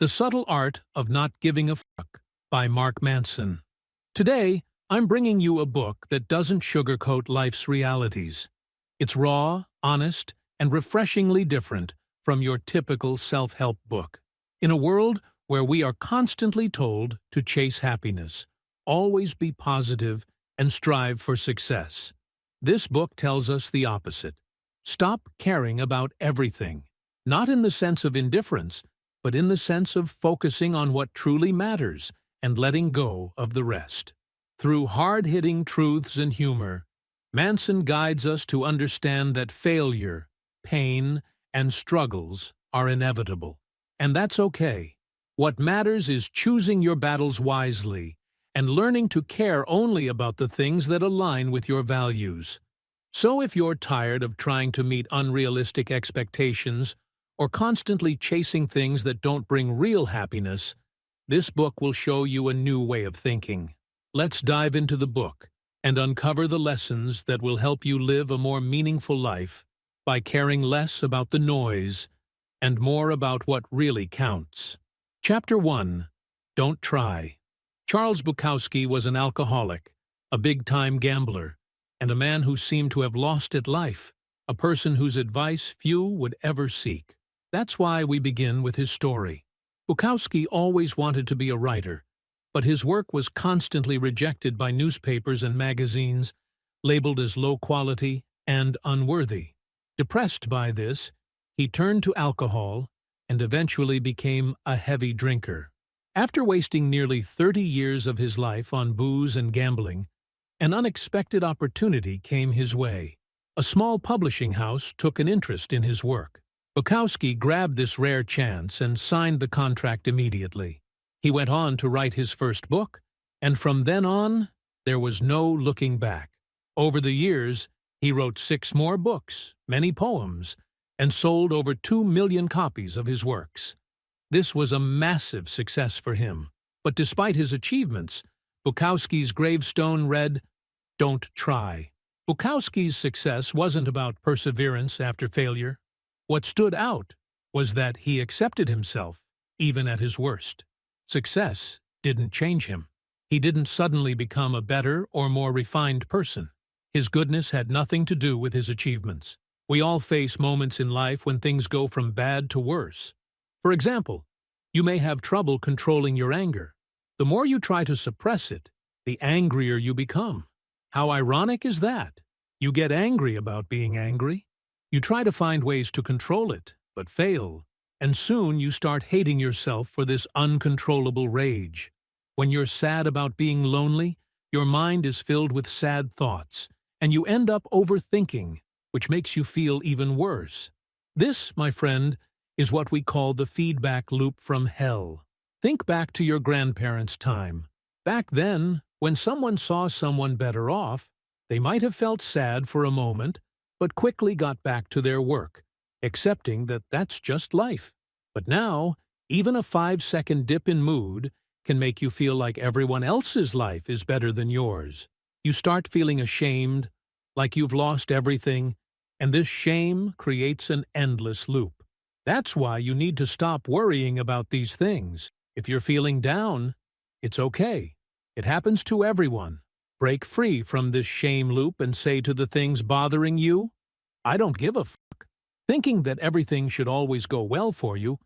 The Subtle Art of Not Giving a Fuck by Mark Manson. Today, I'm bringing you a book that doesn't sugarcoat life's realities. It's raw, honest, and refreshingly different from your typical self-help book. In a world where we are constantly told to chase happiness, always be positive, and strive for success, this book tells us the opposite. Stop caring about everything, not in the sense of indifference, but in the sense of focusing on what truly matters and letting go of the rest. Through hard-hitting truths and humor, Manson guides us to understand that failure, pain, and struggles are inevitable. And that's okay. What matters is choosing your battles wisely and learning to care only about the things that align with your values. So if you're tired of trying to meet unrealistic expectations or constantly chasing things that don't bring real happiness, this book will show you a new way of thinking. Let's dive into the book and uncover the lessons that will help you live a more meaningful life by caring less about the noise and more about what really counts. Chapter 1. Don't Try. Charles Bukowski was an alcoholic, a big-time gambler, and a man who seemed to have lost at life, a person whose advice few would ever seek. That's why we begin with his story. Bukowski always wanted to be a writer, but his work was constantly rejected by newspapers and magazines, labeled as low quality and unworthy. Depressed by this, he turned to alcohol and eventually became a heavy drinker. After wasting nearly 30 years of his life on booze and gambling, an unexpected opportunity came his way. A small publishing house took an interest in his work. Bukowski grabbed this rare chance and signed the contract immediately. He went on to write his first book, and from then on, there was no looking back. Over the years, he wrote 6 more books, many poems, and sold over 2 million copies of his works. This was a massive success for him. But despite his achievements, Bukowski's gravestone read, "Don't try." Bukowski's success wasn't about perseverance after failure. What stood out was that he accepted himself, even at his worst. Success didn't change him. He didn't suddenly become a better or more refined person. His goodness had nothing to do with his achievements. We all face moments in life when things go from bad to worse. For example, you may have trouble controlling your anger. The more you try to suppress it, the angrier you become. How ironic is that? You get angry about being angry. You try to find ways to control it, but fail, and soon you start hating yourself for this uncontrollable rage. When you're sad about being lonely, your mind is filled with sad thoughts, and you end up overthinking, which makes you feel even worse. This, my friend, is what we call the feedback loop from hell. Think back to your grandparents' time. Back then, when someone saw someone better off, they might have felt sad for a moment, but quickly got back to their work, accepting that that's just life. But now, even a 5-second dip in mood can make you feel like everyone else's life is better than yours. You start feeling ashamed, like you've lost everything, and this shame creates an endless loop. That's why you need to stop worrying about these things. If you're feeling down, it's okay. It happens to everyone. Break free from this shame loop and say to the things bothering you, "I don't give a fuck." Thinking that everything should always go well for you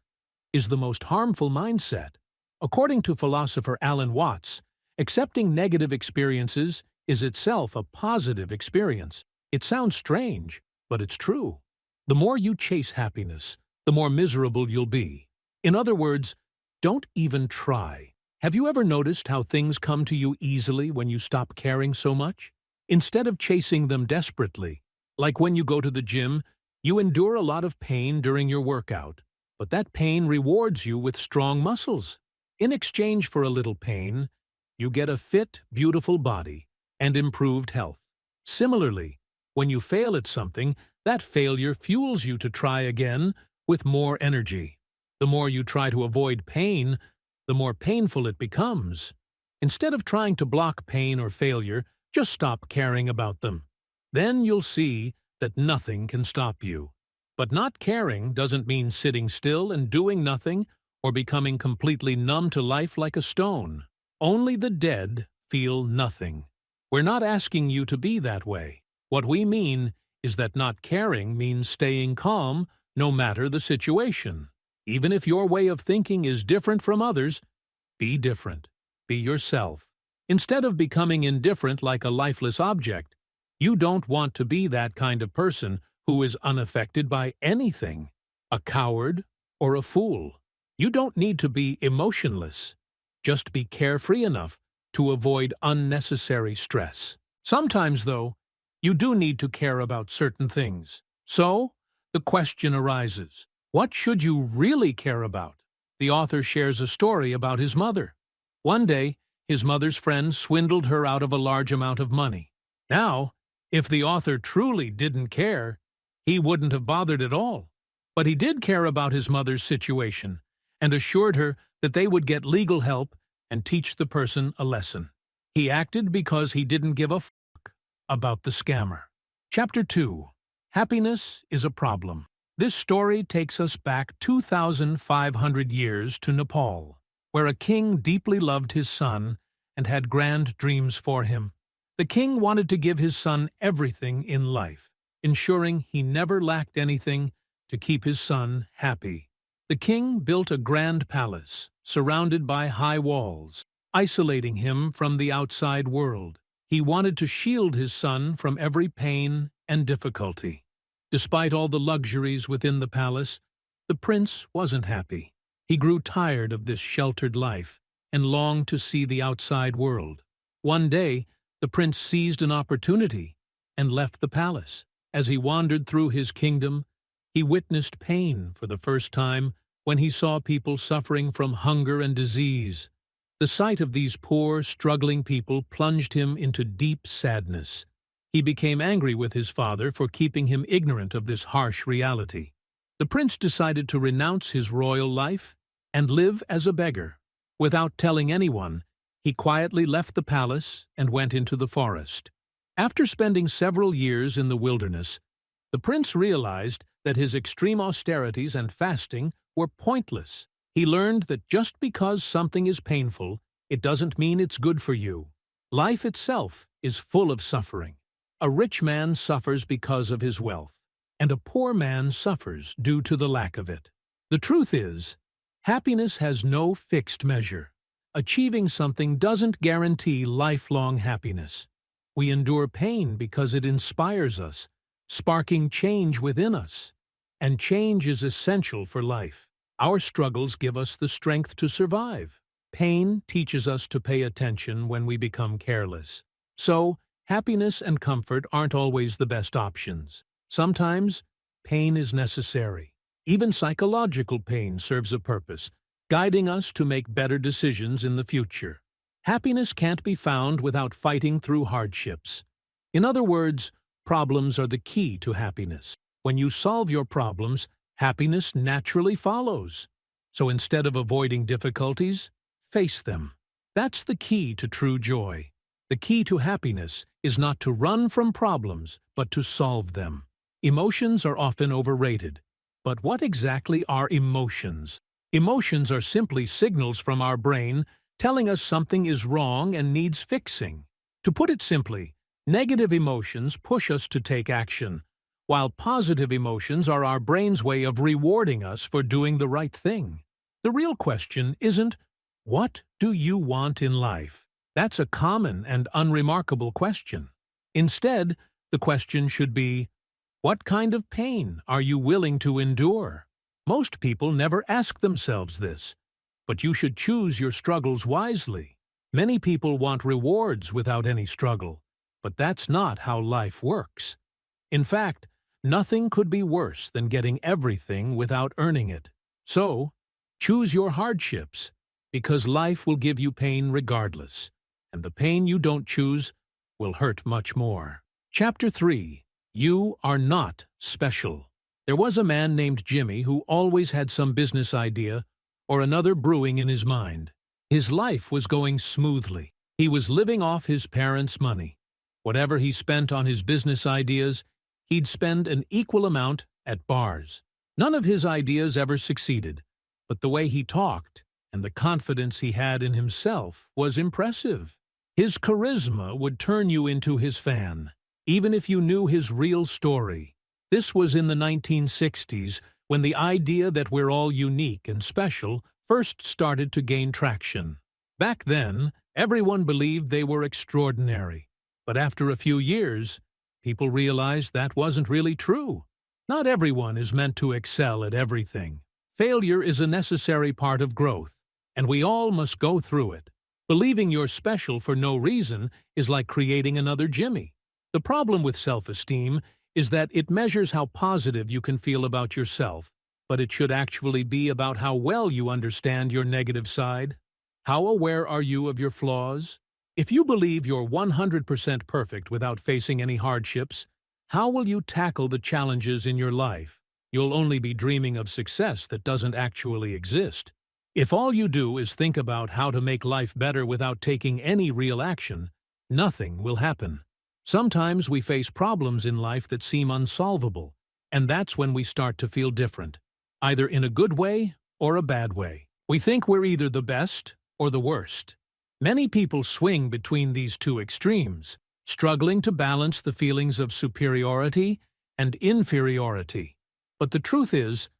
is the most harmful mindset. According to philosopher Alan Watts, accepting negative experiences is itself a positive experience. It sounds strange, but it's true. The more you chase happiness, the more miserable you'll be. In other words, don't even try. Have you ever noticed how things come to you easily when you stop caring so much? Instead of chasing them desperately, like when you go to the gym, you endure a lot of pain during your workout, but that pain rewards you with strong muscles. In exchange for a little pain, you get a fit, beautiful body and improved health. Similarly, when you fail at something, that failure fuels you to try again with more energy. The more you try to avoid pain, the more painful it becomes. Instead of trying to block pain or failure, just stop caring about them. Then you'll see that nothing can stop you. But not caring doesn't mean sitting still and doing nothing or becoming completely numb to life like a stone. Only the dead feel nothing. We're not asking you to be that way. What we mean is that not caring means staying calm no matter the situation. Even if your way of thinking is different from others, be different. Be yourself. Instead of becoming indifferent like a lifeless object, you don't want to be that kind of person who is unaffected by anything, a coward or a fool. You don't need to be emotionless. Just be carefree enough to avoid unnecessary stress. Sometimes, though, you do need to care about certain things. So, the question arises, what should you really care about? The author shares a story about his mother. One day, his mother's friend swindled her out of a large amount of money. Now, if the author truly didn't care, he wouldn't have bothered at all. But he did care about his mother's situation and assured her that they would get legal help and teach the person a lesson. He acted because he didn't give a fuck about the scammer. Chapter 2. Happiness is a problem. This story takes us back 2,500 years to Nepal, where a king deeply loved his son and had grand dreams for him. The king wanted to give his son everything in life, ensuring he never lacked anything to keep his son happy. The king built a grand palace, surrounded by high walls, isolating him from the outside world. He wanted to shield his son from every pain and difficulty. Despite all the luxuries within the palace, the prince wasn't happy. He grew tired of this sheltered life and longed to see the outside world. One day, the prince seized an opportunity and left the palace. As he wandered through his kingdom, he witnessed pain for the first time when he saw people suffering from hunger and disease. The sight of these poor, struggling people plunged him into deep sadness. He became angry with his father for keeping him ignorant of this harsh reality. The prince decided to renounce his royal life and live as a beggar. Without telling anyone, he quietly left the palace and went into the forest. After spending several years in the wilderness, the prince realized that his extreme austerities and fasting were pointless. He learned that just because something is painful, it doesn't mean it's good for you. Life itself is full of suffering. A rich man suffers because of his wealth, and a poor man suffers due to the lack of it. The truth is, happiness has no fixed measure. Achieving something doesn't guarantee lifelong happiness. We endure pain because it inspires us, sparking change within us. And change is essential for life. Our struggles give us the strength to survive. Pain teaches us to pay attention when we become careless. So, happiness and comfort aren't always the best options. Sometimes, pain is necessary. Even psychological pain serves a purpose, guiding us to make better decisions in the future. Happiness can't be found without fighting through hardships. In other words, problems are the key to happiness. When you solve your problems, happiness naturally follows. So instead of avoiding difficulties, face them. That's the key to true joy. The key to happiness is not to run from problems, but to solve them. Emotions are often overrated. But what exactly are emotions? Emotions are simply signals from our brain telling us something is wrong and needs fixing. To put it simply, negative emotions push us to take action, while positive emotions are our brain's way of rewarding us for doing the right thing. The real question isn't, what do you want in life? That's a common and unremarkable question. Instead, the question should be, what kind of pain are you willing to endure? Most people never ask themselves this, but you should choose your struggles wisely. Many people want rewards without any struggle, but that's not how life works. In fact, nothing could be worse than getting everything without earning it. So, choose your hardships, because life will give you pain regardless, and the pain you don't choose will hurt much more. Chapter 3. You are not special. There was a man named Jimmy who always had some business idea or another brewing in his mind. His life was going smoothly. He was living off his parents' money. Whatever he spent on his business ideas, he'd spend an equal amount at bars. None of his ideas ever succeeded, but the way he talked and the confidence he had in himself was impressive. His charisma would turn you into his fan, even if you knew his real story. This was in the 1960s, when the idea that we're all unique and special first started to gain traction. Back then, everyone believed they were extraordinary, but after a few years, people realized that wasn't really true. Not everyone is meant to excel at everything. Failure is a necessary part of growth, and we all must go through it. Believing you're special for no reason is like creating another Jimmy. The problem with self-esteem is that it measures how positive you can feel about yourself, but it should actually be about how well you understand your negative side. How aware are you of your flaws? If you believe you're 100% perfect without facing any hardships, how will you tackle the challenges in your life? You'll only be dreaming of success that doesn't actually exist. If all you do is think about how to make life better without taking any real action, nothing will happen. Sometimes we face problems in life that seem unsolvable, and that's when we start to feel different, either in a good way or a bad way. We think we're either the best or the worst. Many people swing between these two extremes, struggling to balance the feelings of superiority and inferiority. But the truth is,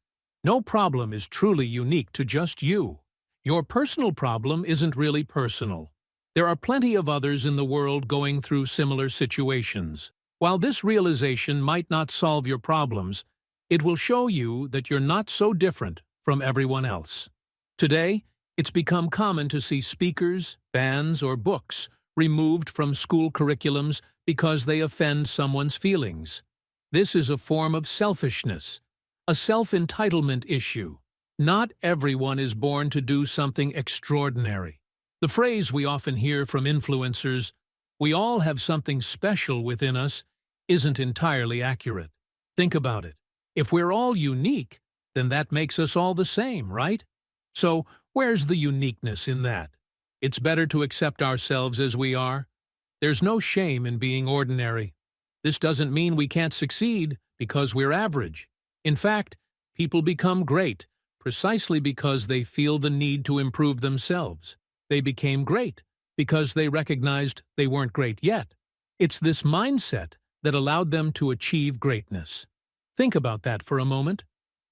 no problem is truly unique to just you. Your personal problem isn't really personal. There are plenty of others in the world going through similar situations. While this realization might not solve your problems, it will show you that you're not so different from everyone else. Today, it's become common to see speakers, bands, or books removed from school curriculums because they offend someone's feelings. This is a form of selfishness, a self-entitlement issue. Not everyone is born to do something extraordinary. The phrase we often hear from influencers, "We all have something special within us," isn't entirely accurate. Think about it. If we're all unique, then that makes us all the same, right? So, where's the uniqueness in that? It's better to accept ourselves as we are. There's no shame in being ordinary. This doesn't mean we can't succeed because we're average. In fact, people become great precisely because they feel the need to improve themselves. They became great because they recognized they weren't great yet. It's this mindset that allowed them to achieve greatness. Think about that for a moment.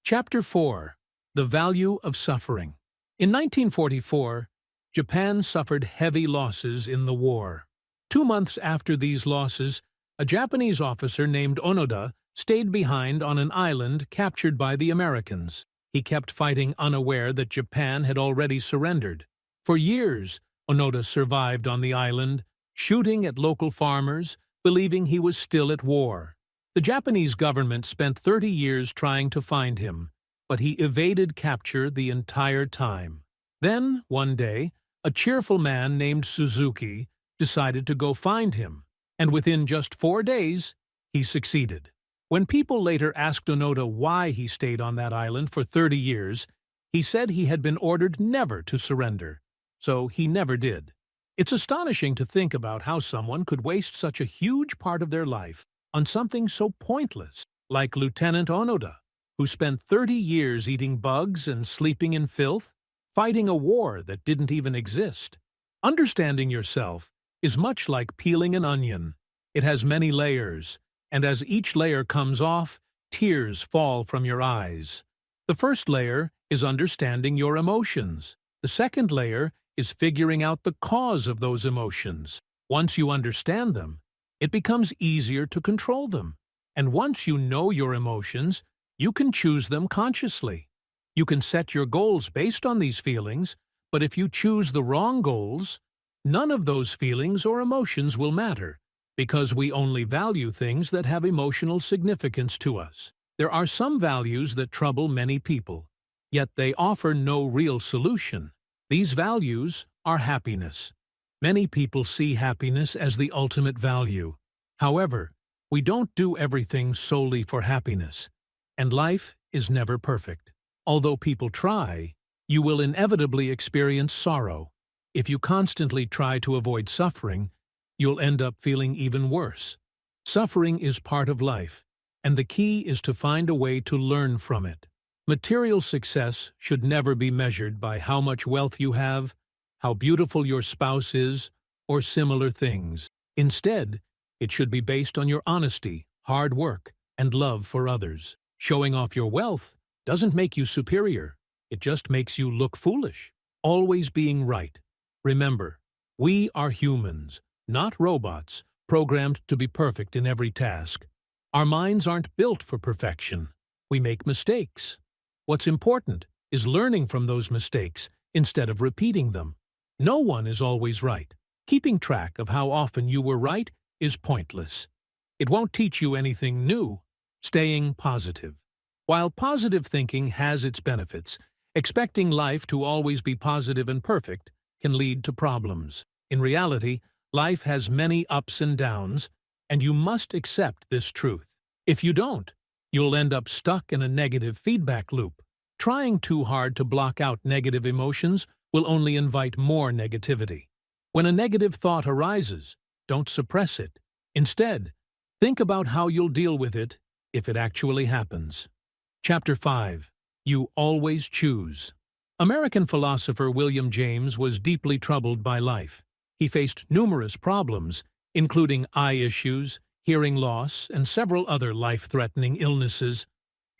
Chapter 4. The Value of Suffering. In 1944, Japan suffered heavy losses in the war. 2 months after these losses, a Japanese officer named Onoda stayed behind on an island captured by the Americans. He kept fighting unaware that Japan had already surrendered. For years, Onoda survived on the island, shooting at local farmers, believing he was still at war. The Japanese government spent 30 years trying to find him, but he evaded capture the entire time. Then, one day, a cheerful man named Suzuki decided to go find him, and within just 4 days, he succeeded. When people later asked Onoda why he stayed on that island for 30 years, he said he had been ordered never to surrender. So he never did. It's astonishing to think about how someone could waste such a huge part of their life on something so pointless, like Lieutenant Onoda, who spent 30 years eating bugs and sleeping in filth, fighting a war that didn't even exist. Understanding yourself is much like peeling an onion. It has many layers, and as each layer comes off, tears fall from your eyes. The first layer is understanding your emotions. The second layer is figuring out the cause of those emotions. Once you understand them, it becomes easier to control them. And once you know your emotions, you can choose them consciously. You can set your goals based on these feelings, but if you choose the wrong goals, none of those feelings or emotions will matter, because we only value things that have emotional significance to us. There are some values that trouble many people, yet they offer no real solution. These values are happiness. Many people see happiness as the ultimate value. However, we don't do everything solely for happiness, and life is never perfect. Although people try, you will inevitably experience sorrow. If you constantly try to avoid suffering, you'll end up feeling even worse. Suffering is part of life, and the key is to find a way to learn from it. Material success should never be measured by how much wealth you have, how beautiful your spouse is, or similar things. Instead, it should be based on your honesty, hard work, and love for others. Showing off your wealth doesn't make you superior. It just makes you look foolish. Always being right. Remember, we are humans, not robots, programmed to be perfect in every task. Our minds aren't built for perfection. We make mistakes. What's important is learning from those mistakes instead of repeating them. No one is always right. Keeping track of how often you were right is pointless. It won't teach you anything new. Staying positive. While positive thinking has its benefits, expecting life to always be positive and perfect can lead to problems. In reality, life has many ups and downs, and you must accept this truth. If you don't, you'll end up stuck in a negative feedback loop. Trying too hard to block out negative emotions will only invite more negativity. When a negative thought arises, don't suppress it. Instead, think about how you'll deal with it if it actually happens. Chapter 5. You Always Choose. American philosopher William James was deeply troubled by life. He faced numerous problems, including eye issues, hearing loss, and several other life-threatening illnesses.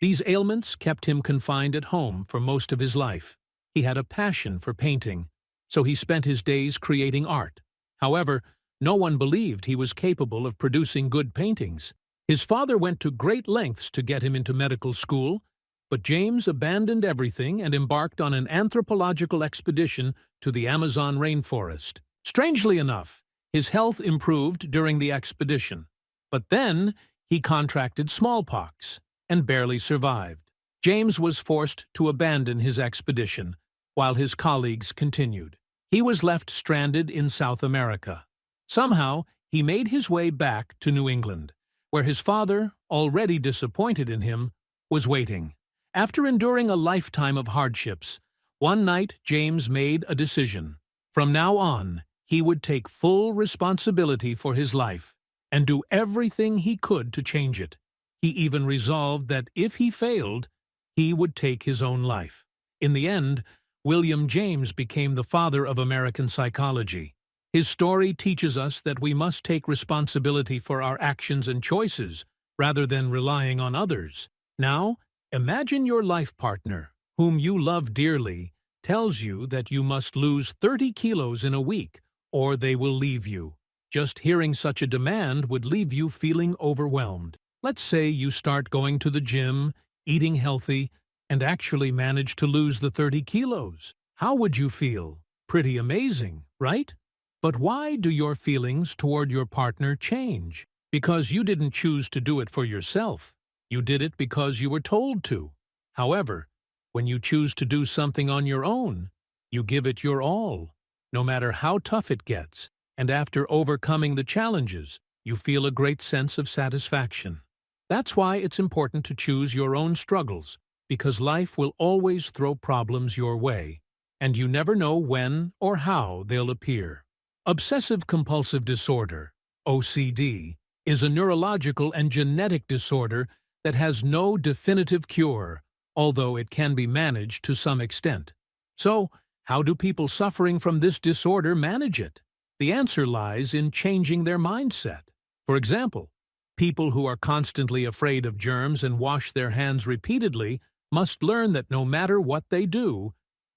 These ailments kept him confined at home for most of his life. He had a passion for painting, so he spent his days creating art. However, no one believed he was capable of producing good paintings. His father went to great lengths to get him into medical school, but James abandoned everything and embarked on an anthropological expedition to the Amazon rainforest. Strangely enough, his health improved during the expedition, but then he contracted smallpox and barely survived. James was forced to abandon his expedition, while his colleagues continued. He was left stranded in South America. Somehow, he made his way back to New England, where his father, already disappointed in him, was waiting. After enduring a lifetime of hardships, one night James made a decision. From now on, he would take full responsibility for his life and do everything he could to change it. He even resolved that if he failed, he would take his own life. In the end, William James became the father of American psychology. His story teaches us that we must take responsibility for our actions and choices, rather than relying on others. Now, imagine your life partner, whom you love dearly, tells you that you must lose 30 kilos in a week, or they will leave you. Just hearing such a demand would leave you feeling overwhelmed. Let's say you start going to the gym, eating healthy, and actually manage to lose the 30 kilos. How would you feel? Pretty amazing, right? But why do your feelings toward your partner change? Because you didn't choose to do it for yourself. You did it because you were told to. However, when you choose to do something on your own, you give it your all, no matter how tough it gets, and after overcoming the challenges, you feel a great sense of satisfaction. That's why it's important to choose your own struggles, because life will always throw problems your way, and you never know when or how they'll appear. Obsessive-compulsive disorder, OCD, is a neurological and genetic disorder that has no definitive cure, although it can be managed to some extent. So, how do people suffering from this disorder manage it? The answer lies in changing their mindset. For example, people who are constantly afraid of germs and wash their hands repeatedly must learn that no matter what they do,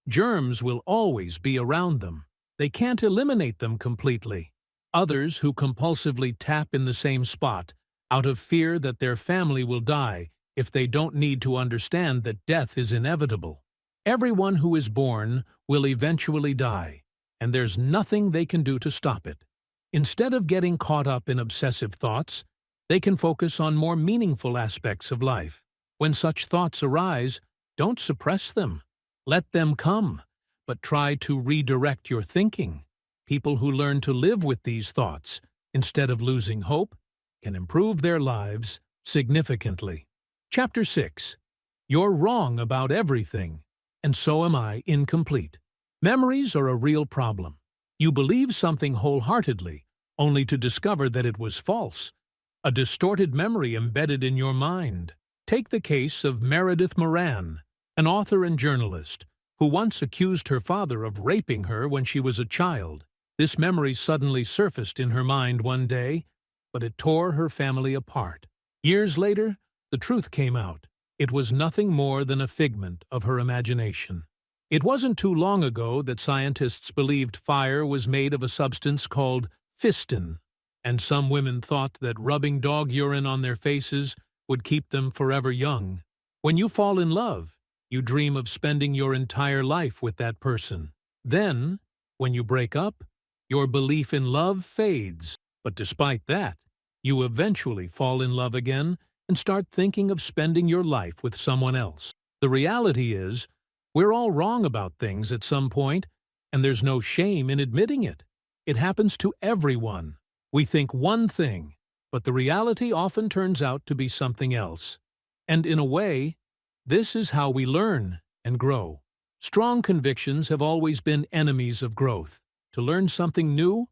germs will always be around them. They can't eliminate them completely. Others who compulsively tap in the same spot, out of fear that their family will die if they don't need to understand that death is inevitable. Everyone who is born will eventually die, and there's nothing they can do to stop it. Instead of getting caught up in obsessive thoughts, they can focus on more meaningful aspects of life. When such thoughts arise, don't suppress them. Let them come, but try to redirect your thinking. People who learn to live with these thoughts, instead of losing hope, can improve their lives significantly. Chapter 6. You're wrong about everything, and so am I incomplete. Memories are a real problem. You believe something wholeheartedly, only to discover that it was false. A distorted memory embedded in your mind. Take the case of Meredith Moran, an author and journalist, who once accused her father of raping her when she was a child. This memory suddenly surfaced in her mind one day, but it tore her family apart. Years later, the truth came out. It was nothing more than a figment of her imagination. It wasn't too long ago that scientists believed fire was made of a substance called fistin, and some women thought that rubbing dog urine on their faces would keep them forever young. When you fall in love, you dream of spending your entire life with that person. Then, when you break up, your belief in love fades. But despite that, you eventually fall in love again and start thinking of spending your life with someone else. The reality is, we're all wrong about things at some point, and there's no shame in admitting it. It happens to everyone. We think one thing, but the reality often turns out to be something else. And in a way, this is how we learn and grow. Strong convictions have always been enemies of growth. To learn something new,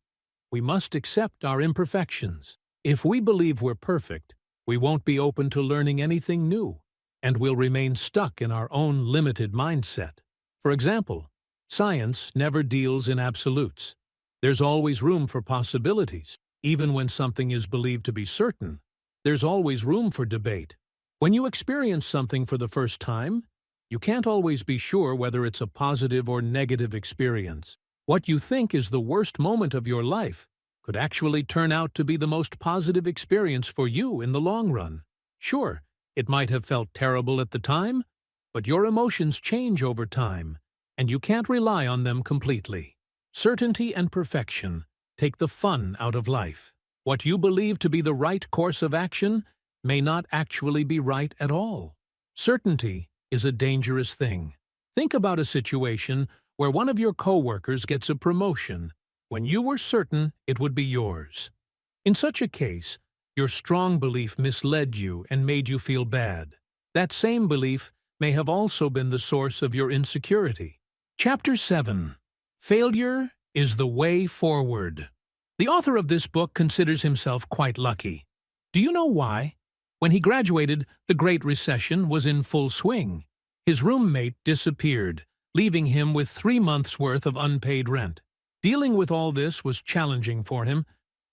we must accept our imperfections. If we believe we're perfect, we won't be open to learning anything new, and we'll remain stuck in our own limited mindset. For example, science never deals in absolutes. There's always room for possibilities. Even when something is believed to be certain, there's always room for debate. When you experience something for the first time, you can't always be sure whether it's a positive or negative experience. What you think is the worst moment of your life could actually turn out to be the most positive experience for you in the long run. Sure, it might have felt terrible at the time, but your emotions change over time, and you can't rely on them completely. Certainty and perfection take the fun out of life. What you believe to be the right course of action may not actually be right at all. Certainty is a dangerous thing. Think about a situation where one of your coworkers gets a promotion when you were certain it would be yours. In such a case, your strong belief misled you and made you feel bad. That same belief may have also been the source of your insecurity. Chapter 7. Failure is the way forward. The author of this book considers himself quite lucky. Do you know why? When he graduated, the Great Recession was in full swing. His roommate disappeared, leaving him with 3 months' worth of unpaid rent. Dealing with all this was challenging for him,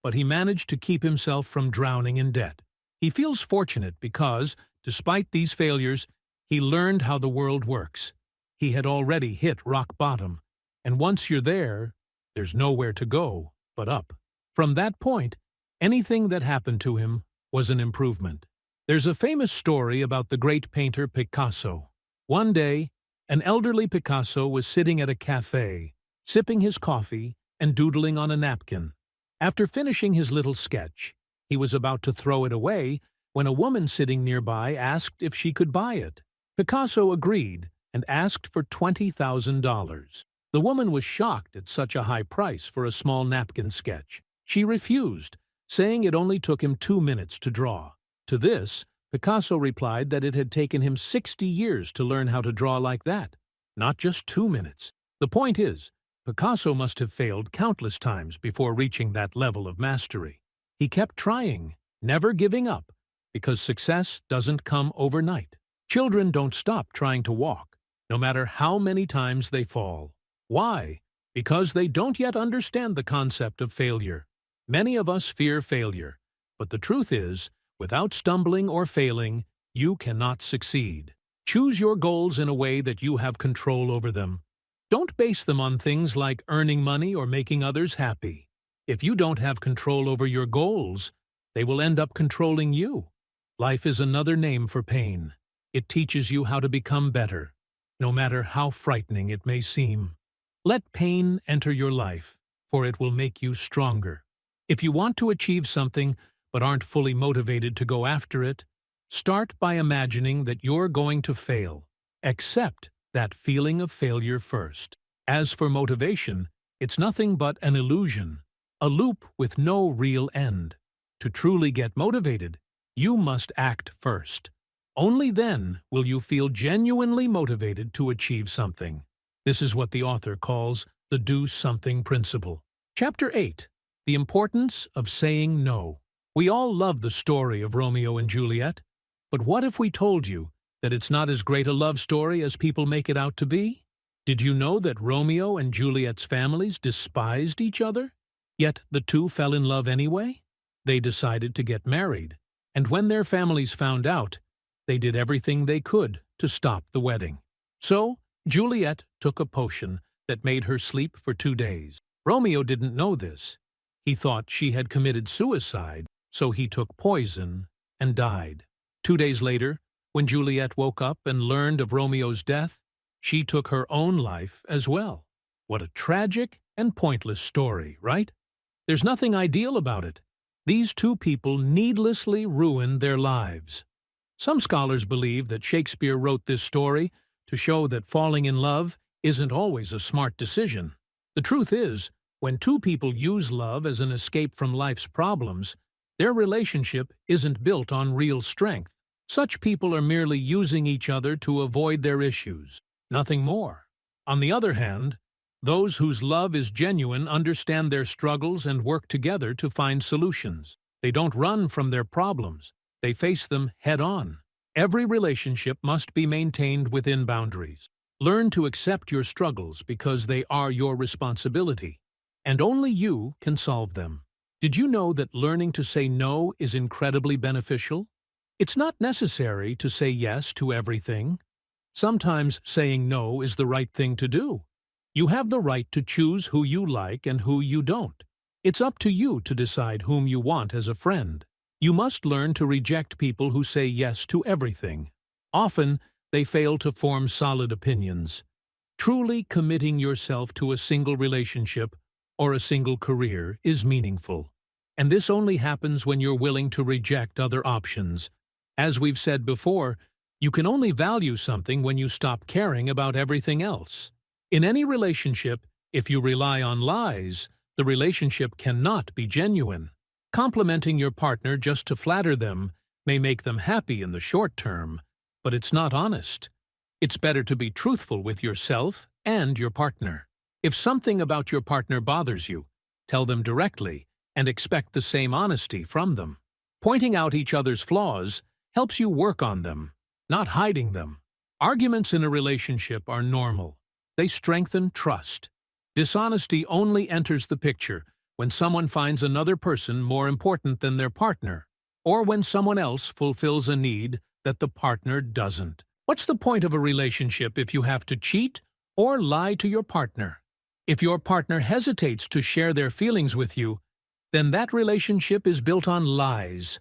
but he managed to keep himself from drowning in debt. He feels fortunate because, despite these failures, he learned how the world works. He had already hit rock bottom, and once you're there, there's nowhere to go but up. From that point, anything that happened to him was an improvement. There's a famous story about the great painter Picasso. One day, an elderly Picasso was sitting at a cafe, sipping his coffee and doodling on a napkin. After finishing his little sketch, he was about to throw it away when a woman sitting nearby asked if she could buy it. Picasso agreed and asked for $20,000. The woman was shocked at such a high price for a small napkin sketch. She refused, saying it only took him 2 minutes to draw. To this, Picasso replied that it had taken him 60 years to learn how to draw like that, not just 2 minutes. The point is, Picasso must have failed countless times before reaching that level of mastery. He kept trying, never giving up, because success doesn't come overnight. Children don't stop trying to walk, no matter how many times they fall. Why? Because they don't yet understand the concept of failure. Many of us fear failure, but the truth is, without stumbling or failing, you cannot succeed. Choose your goals in a way that you have control over them. Don't base them on things like earning money or making others happy. If you don't have control over your goals, they will end up controlling you. Life is another name for pain. It teaches you how to become better, no matter how frightening it may seem. Let pain enter your life, for it will make you stronger. If you want to achieve something but aren't fully motivated to go after it, start by imagining that you're going to fail. Accept that feeling of failure first. As for motivation, it's nothing but an illusion, a loop with no real end. To truly get motivated, you must act first. Only then will you feel genuinely motivated to achieve something. This is what the author calls the do-something principle. Chapter 8. The importance of saying no. We all love the story of Romeo and Juliet, but what if we told you that it's not as great a love story as people make it out to be? Did you know that Romeo and Juliet's families despised each other? Yet the two fell in love anyway? They decided to get married, and when their families found out, they did everything they could to stop the wedding. So, Juliet took a potion that made her sleep for 2 days. Romeo didn't know this. He thought she had committed suicide, so he took poison and died. 2 days later, when Juliet woke up and learned of Romeo's death, she took her own life as well. What a tragic and pointless story, right? There's nothing ideal about it. These two people needlessly ruined their lives. Some scholars believe that Shakespeare wrote this story to show that falling in love isn't always a smart decision. The truth is, when two people use love as an escape from life's problems, their relationship isn't built on real strength. Such people are merely using each other to avoid their issues, nothing more. On the other hand, those whose love is genuine understand their struggles and work together to find solutions. They don't run from their problems. They face them head-on. Every relationship must be maintained within boundaries. Learn to accept your struggles because they are your responsibility, and only you can solve them. Did you know that learning to say no is incredibly beneficial? It's not necessary to say yes to everything. Sometimes saying no is the right thing to do. You have the right to choose who you like and who you don't. It's up to you to decide whom you want as a friend. You must learn to reject people who say yes to everything. Often, they fail to form solid opinions. Truly committing yourself to a single relationship or a single career is meaningful. And this only happens when you're willing to reject other options. As we've said before, you can only value something when you stop caring about everything else. In any relationship, if you rely on lies, the relationship cannot be genuine. Complimenting your partner just to flatter them may make them happy in the short term, but it's not honest. It's better to be truthful with yourself and your partner. If something about your partner bothers you, tell them directly and expect the same honesty from them. Pointing out each other's flaws helps you work on them, not hiding them. Arguments in a relationship are normal. They strengthen trust. Dishonesty only enters the picture when someone finds another person more important than their partner, or when someone else fulfills a need that the partner doesn't. What's the point of a relationship if you have to cheat or lie to your partner? If your partner hesitates to share their feelings with you, then that relationship is built on lies,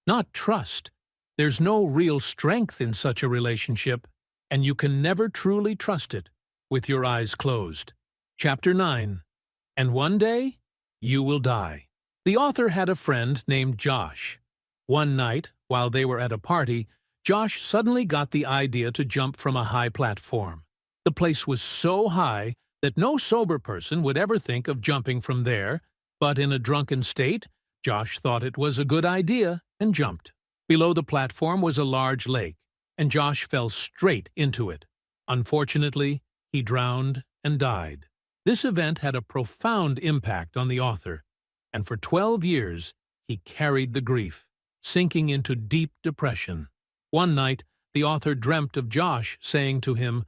not trust. There's no real strength in such a relationship, and you can never truly trust it with your eyes closed. Chapter 9. And one day, you will die. The author had a friend named Josh. One night, while they were at a party, Josh suddenly got the idea to jump from a high platform. The place was so high that no sober person would ever think of jumping from there, but in a drunken state, Josh thought it was a good idea and jumped. Below the platform was a large lake, and Josh fell straight into it. Unfortunately, he drowned and died. This event had a profound impact on the author, and for 12 years he carried the grief, sinking into deep depression. One night, the author dreamt of Josh saying to him,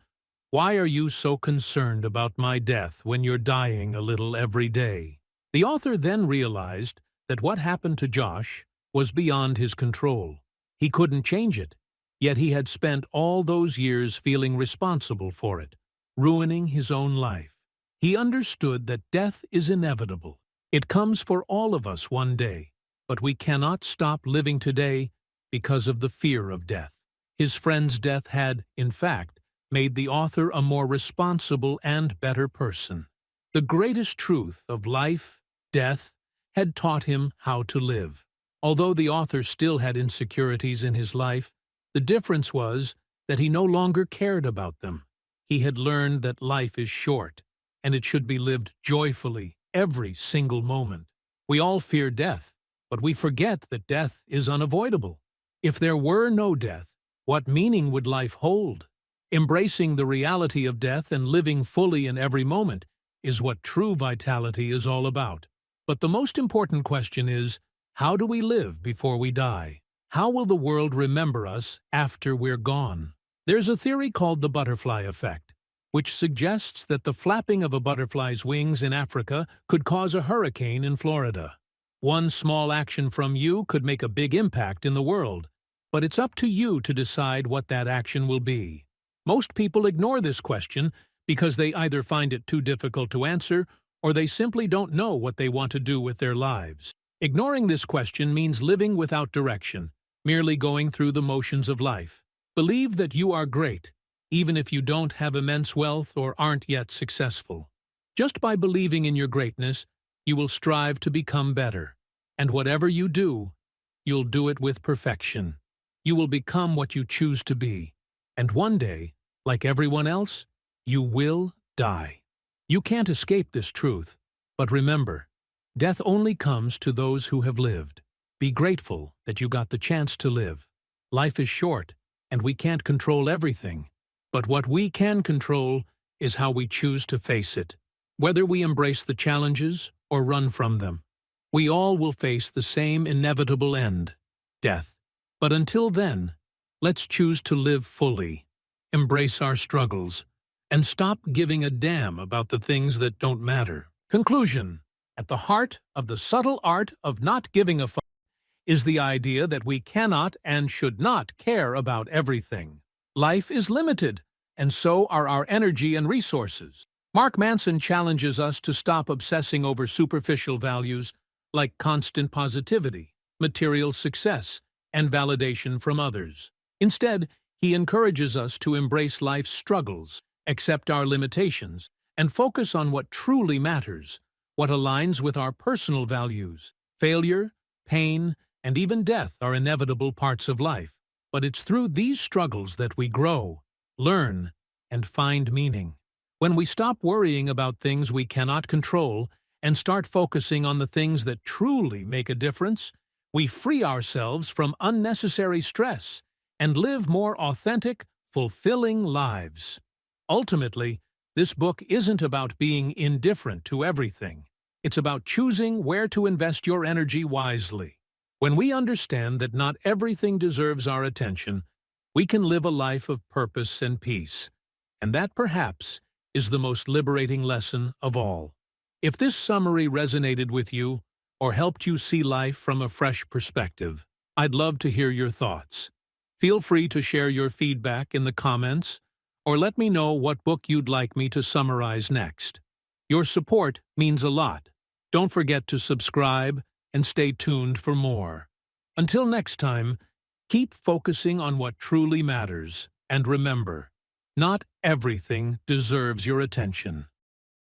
"Why are you so concerned about my death when you're dying a little every day?" The author then realized that what happened to Josh was beyond his control. He couldn't change it, yet he had spent all those years feeling responsible for it, ruining his own life. He understood that death is inevitable. It comes for all of us one day, but we cannot stop living today because of the fear of death. His friend's death had, in fact, made the author a more responsible and better person. The greatest truth of life, death, had taught him how to live. Although the author still had insecurities in his life, the difference was that he no longer cared about them. He had learned that life is short, and it should be lived joyfully every single moment. We all fear death, but we forget that death is unavoidable. If there were no death, what meaning would life hold? Embracing the reality of death and living fully in every moment is what true vitality is all about. But the most important question is, how do we live before we die? How will the world remember us after we're gone? There's a theory called the butterfly effect, which suggests that the flapping of a butterfly's wings in Africa could cause a hurricane in Florida. One small action from you could make a big impact in the world, but it's up to you to decide what that action will be. Most people ignore this question because they either find it too difficult to answer or they simply don't know what they want to do with their lives. Ignoring this question means living without direction, merely going through the motions of life. Believe that you are great, even if you don't have immense wealth or aren't yet successful. Just by believing in your greatness, you will strive to become better. And whatever you do, you'll do it with perfection. You will become what you choose to be. And one day, like everyone else, you will die. You can't escape this truth, but remember, death only comes to those who have lived. Be grateful that you got the chance to live. Life is short, and we can't control everything. But what we can control is how we choose to face it. Whether we embrace the challenges or run from them, we all will face the same inevitable end, death. But until then, let's choose to live fully, embrace our struggles, and stop giving a damn about the things that don't matter. Conclusion. At the heart of the subtle art of not giving a fuck is the idea that we cannot and should not care about everything. Life is limited, and so are our energy and resources. Mark Manson challenges us to stop obsessing over superficial values like constant positivity, material success, and validation from others. Instead, he encourages us to embrace life's struggles, accept our limitations, and focus on what truly matters, what aligns with our personal values. Failure, pain, and even death are inevitable parts of life, but it's through these struggles that we grow, learn, and find meaning. When we stop worrying about things we cannot control and start focusing on the things that truly make a difference, we free ourselves from unnecessary stress and live more authentic, fulfilling lives. Ultimately, this book isn't about being indifferent to everything. It's about choosing where to invest your energy wisely. When we understand that not everything deserves our attention, we can live a life of purpose and peace. And that, perhaps, is the most liberating lesson of all. If this summary resonated with you or helped you see life from a fresh perspective, I'd love to hear your thoughts. Feel free to share your feedback in the comments or let me know what book you'd like me to summarize next. Your support means a lot. Don't forget to subscribe and stay tuned for more. Until next time, keep focusing on what truly matters, and remember, not everything deserves your attention.